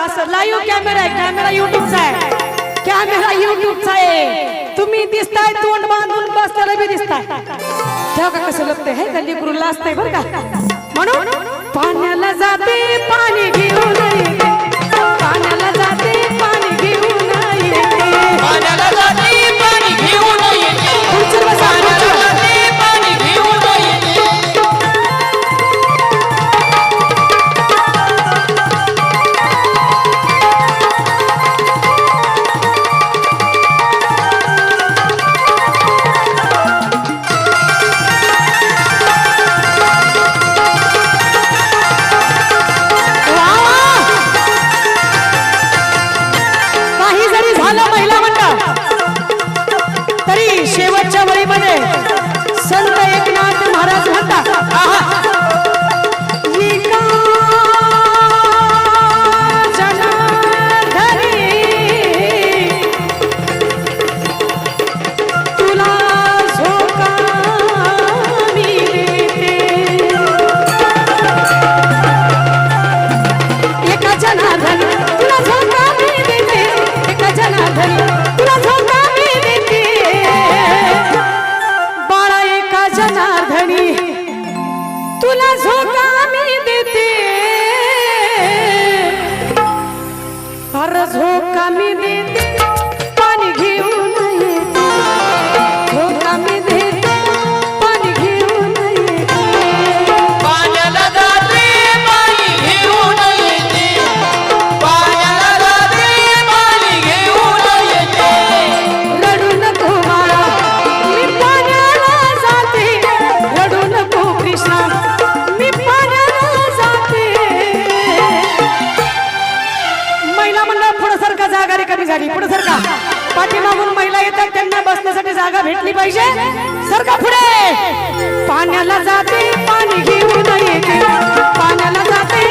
असं live camera आहे, camera युट्यूबचा आहे, कॅमेरा युट्यूबचा आहे. तुम्ही दिसताय तोंड बांधून बसलेला बी दिसताय. तेव्हा का कसं लागतंय हे गल्ली गुरुला असतंय बरं का. म्हणून पाण्याला जाते पाणी घेऊन येते, पाण्याला जाते पाणी घेऊन येते, पाण्याला जाते पाणी घेऊन येते, खुर्चीवर बसा, पाण्याला जाते पाणी घेऊन येते. काही जरी झालं महिला मंडळ तरी शेवटच्या वळीमध्ये संत एकनाथ महाराज म्हणतात, एका जनार्दनी तुला झोका मी देते, एका जनार्दनी तुला झोका मी देते, एका जनार्दनी तुला झोका मी देते, बाळा एका जनार्दनी तुला झोका मी देते, अरे झोका मी देते पाणी घेऊन येते, झोका मी देते पाणी घेऊन येते, पाण्याला जाते पाणी घेऊन येते, पाण्याला जाते पाणी घेऊन येते. रडू नको बाळा मी पाण्याला जाते, रडू नको कृष्णा मी पाण्याला जाते. महिला मंडळ पुढे सरका, जागा रिकामी झाली, पुढे सरका. पाठीमागून महिला येतात त्यांना बसण्यासाठी जागा भेटली पाहिजे. सरका पुढे. पाण्याला जाते पाणी घेऊन येते, पाण्याला जाते